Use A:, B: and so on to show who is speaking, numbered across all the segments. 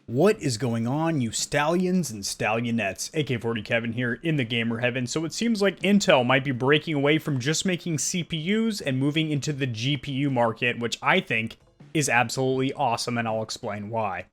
A: What is going on, you stallions and stallionettes? AK40 Kevin here in the gamer heaven. So it seems like Intel might be breaking away from just making CPUs and moving into the GPU market, which I think is absolutely awesome, and I'll explain why.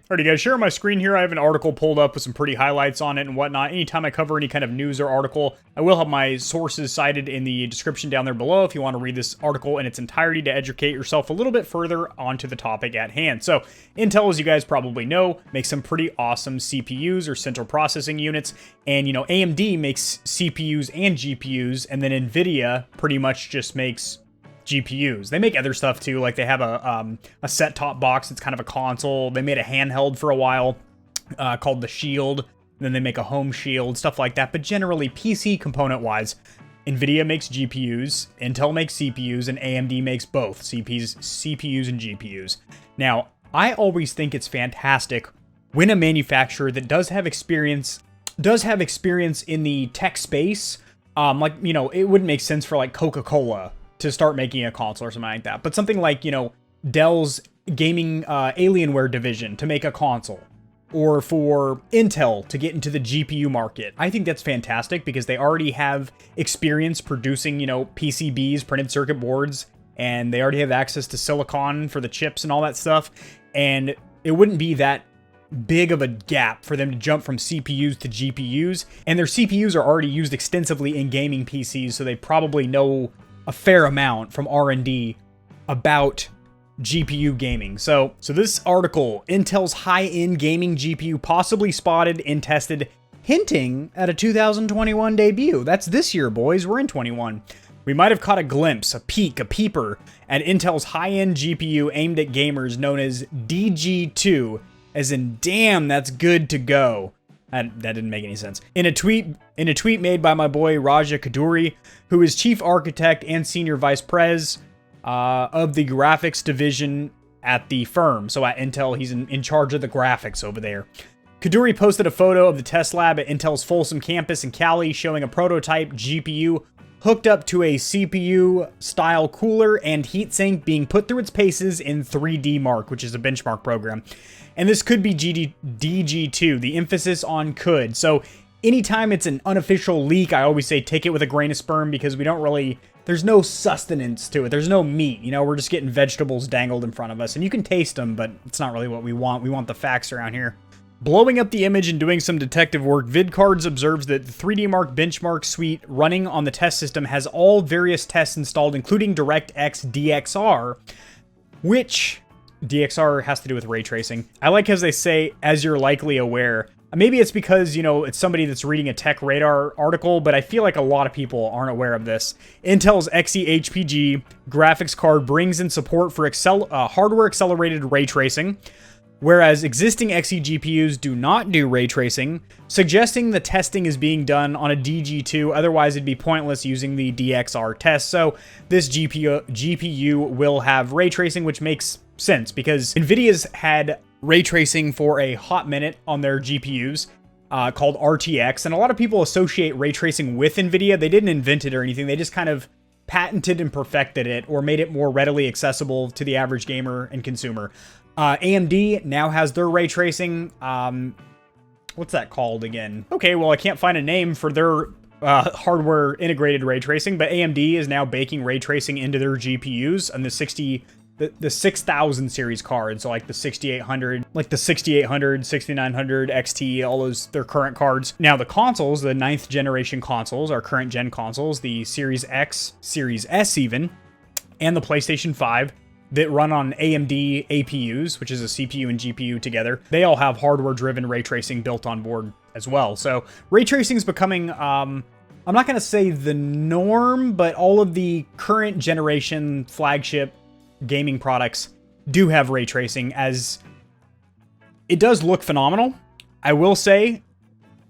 A: Alrighty guys, share my screen here. I have an article pulled up with some pretty highlights on it and whatnot. Anytime I cover any kind of news or article, I will have my sources cited in the description down there below if you want to read this article in its entirety to educate yourself a little bit further onto the topic at hand. So, Intel, as you guys probably know, makes some pretty awesome CPUs or central processing units. And, you know, AMD makes CPUs and GPUs, and then Nvidia pretty much just makes GPUs. They make other stuff too, like they have a set-top box. It's kind of a console. They made a handheld for a while called the Shield. Then they make a home shield, stuff like that. But generally, PC component-wise, Nvidia makes GPUs, Intel makes CPUs, and AMD makes both CPUs and GPUs. Now, I always think it's fantastic when a manufacturer that does have experience in the tech space, like, you know, it wouldn't make sense for like Coca-Cola to start making a console or something like that. But something like, you know, Dell's gaming Alienware division to make a console, or for Intel to get into the GPU market. I think that's fantastic because they already have experience producing, you know, PCBs, printed circuit boards, and they already have access to silicon for the chips and all that stuff. And it wouldn't be that big of a gap for them to jump from CPUs to GPUs. And their CPUs are already used extensively in gaming PCs, so they probably know a fair amount from R&D about GPU gaming. So this article, Intel's high-end gaming GPU possibly spotted and tested, hinting at a 2021 debut. That's this year, boys. We're in 21. We might have caught a glimpse, a peek, a peeper at Intel's high-end GPU aimed at gamers known as DG2, as in, damn, that's good to go. That didn't make any sense. In a tweet made by my boy Raja Koduri, who is chief architect and senior vice pres of the graphics division at the firm. So at Intel, he's in charge of the graphics over there. Koduri posted a photo of the test lab at Intel's Folsom campus in Cali showing a prototype GPU hooked up to a CPU-style cooler and heatsink being put through its paces in 3D Mark, which is a benchmark program. And this could be DG2, the emphasis on could. So anytime it's an unofficial leak, I always say take it with a grain of sperm because we don't really, there's no sustenance to it. There's no meat, you know, we're just getting vegetables dangled in front of us. And you can taste them, but it's not really what we want. We want the facts around here. Blowing up the image and doing some detective work, VidCards observes that the 3D Mark benchmark suite running on the test system has all various tests installed, including DirectX DXR, which DXR has to do with ray tracing. I like as they say, as you're likely aware. Maybe it's because, you know, it's somebody that's reading a Tech Radar article, but I feel like a lot of people aren't aware of this. Intel's Xe-HPG graphics card brings in support for hardware-accelerated ray tracing, whereas existing Xe GPUs do not do ray tracing, suggesting the testing is being done on a DG2, otherwise it'd be pointless using the DXR test. So this GPU will have ray tracing, which makes sense because Nvidia's had ray tracing for a hot minute on their GPUs called RTX, and a lot of people associate ray tracing with Nvidia. They didn't invent it or anything, they just kind of patented and perfected it or made it more readily accessible to the average gamer and consumer. AMD now has their ray tracing. What's that called again? Okay, well, I can't find a name for their hardware integrated ray tracing, but AMD is now baking ray tracing into their GPUs and the 6000 series cards, so like the 6800, 6900 XT, all those, their current cards. Now the consoles, the 9th generation consoles, our current gen consoles, the Series X, Series S even, and the PlayStation 5 that run on AMD APUs, which is a CPU and GPU together, they all have hardware-driven ray tracing built on board as well. So ray tracing is becoming, I'm not going to say the norm, but all of the current generation flagship gaming products do have ray tracing, as it does look phenomenal. I will say,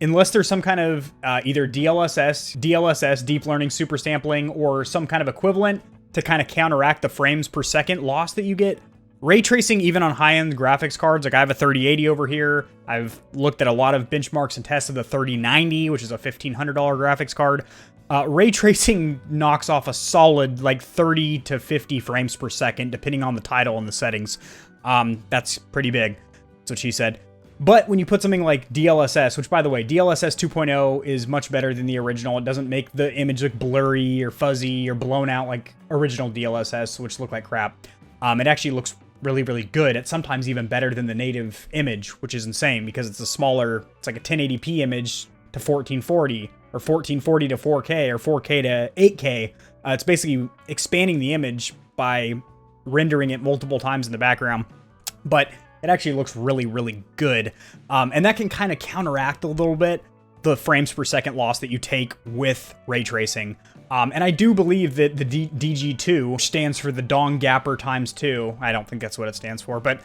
A: unless there's some kind of either DLSS, deep learning super sampling, or some kind of equivalent to kind of counteract the frames per second loss that you get, ray tracing, even on high-end graphics cards, like I have a 3080 over here. I've looked at a lot of benchmarks and tests of the 3090, which is a $1,500 graphics card. Ray tracing knocks off a solid like 30 to 50 frames per second, depending on the title and the settings. That's pretty big. That's what she said. But when you put something like DLSS, which by the way, DLSS 2.0 is much better than the original. It doesn't make the image look blurry or fuzzy or blown out like original DLSS, which look like crap. It actually looks really, really good. It's sometimes even better than the native image, which is insane because it's a smaller, it's like a 1080p image to 1440 or 1440 to 4K or 4K to 8K. It's basically expanding the image by rendering it multiple times in the background. But it actually looks really, really good. And that can kind of counteract a little bit the frames per second loss that you take with ray tracing. And I do believe that the DG2, which stands for the Dong Gapper times 2, I don't think that's what it stands for, but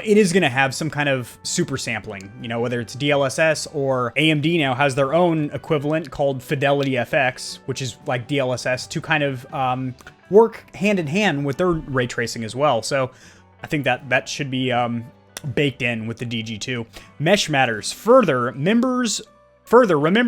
A: it is going to have some kind of super sampling, you know, whether it's DLSS or AMD now has their own equivalent called Fidelity FX, which is like DLSS, to kind of work hand in hand with their ray tracing as well. So I think that should be baked in with the DG2. Mesh matters. Further, remember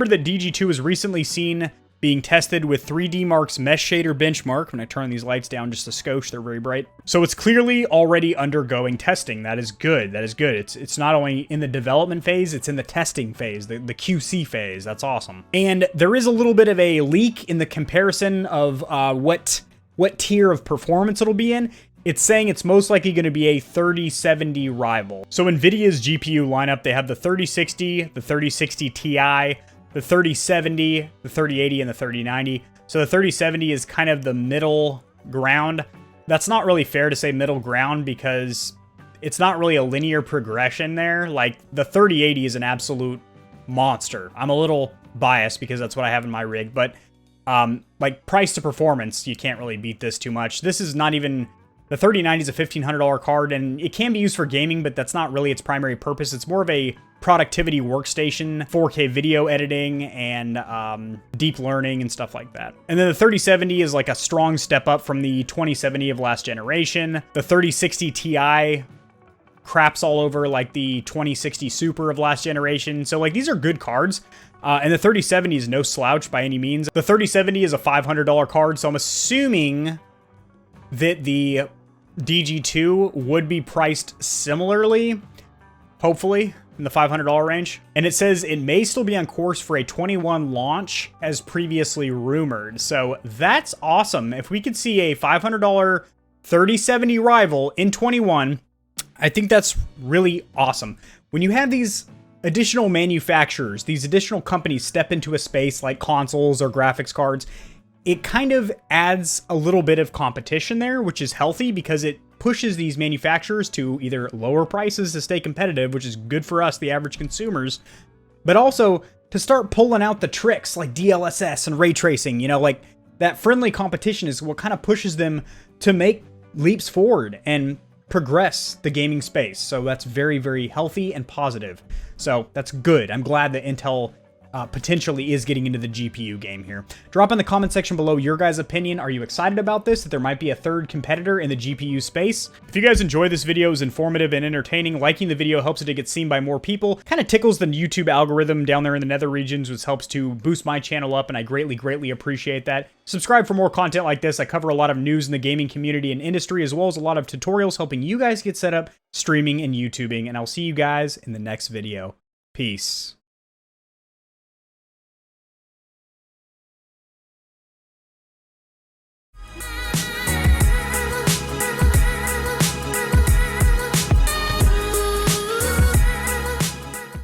A: that DG2 was recently seen being tested with 3D Mark's Mesh Shader benchmark. When I turn these lights down just a skosh, they're very bright. So it's clearly already undergoing testing. That is good. That is good. It's not only in the development phase, it's in the testing phase, the QC phase. That's awesome. And there is a little bit of a leak in the comparison of what tier of performance it'll be in. It's saying it's most likely going to be a 3070 rival. So Nvidia's GPU lineup, they have the 3060, the 3060 Ti, the 3070, the 3080, and the 3090. So the 3070 is kind of the middle ground. That's not really fair to say middle ground because it's not really a linear progression there. Like the 3080 is an absolute monster. I'm a little biased because that's what I have in my rig, but like price to performance, you can't really beat this too much. This is not even... The 3090 is a $1,500 card, and it can be used for gaming, but that's not really its primary purpose. It's more of a productivity workstation, 4K video editing, and deep learning and stuff like that. And then the 3070 is like a strong step up from the 2070 of last generation. The 3060 Ti craps all over like the 2060 Super of last generation. So like these are good cards. And the 3070 is no slouch by any means. The 3070 is a $500 card, so I'm assuming that the DG2 would be priced similarly, hopefully, in the $500 range. And it says it may still be on course for a 21 launch as previously rumored. So that's awesome. If we could see a $500 3070 rival in 21, I think that's really awesome. When you have these additional manufacturers, these additional companies step into a space like consoles or graphics cards, it kind of adds a little bit of competition there, which is healthy because it pushes these manufacturers to either lower prices to stay competitive, which is good for us, the average consumers, but also to start pulling out the tricks like DLSS and ray tracing. You know, like that friendly competition is what kind of pushes them to make leaps forward and progress the gaming space. So that's very, very healthy and positive. So that's good. I'm glad that Intel potentially is getting into the GPU game here. Drop in the comment section below your guys' opinion. Are you excited about this, that there might be a third competitor in the GPU space? If you guys enjoy this video, is informative and entertaining, liking the video helps it to get seen by more people. Kind of tickles the YouTube algorithm down there in the nether regions, which helps to boost my channel up, and I greatly, greatly appreciate that. Subscribe for more content like this. I cover a lot of news in the gaming community and industry, as well as a lot of tutorials helping you guys get set up streaming and YouTubing, and I'll see you guys in the next video. Peace.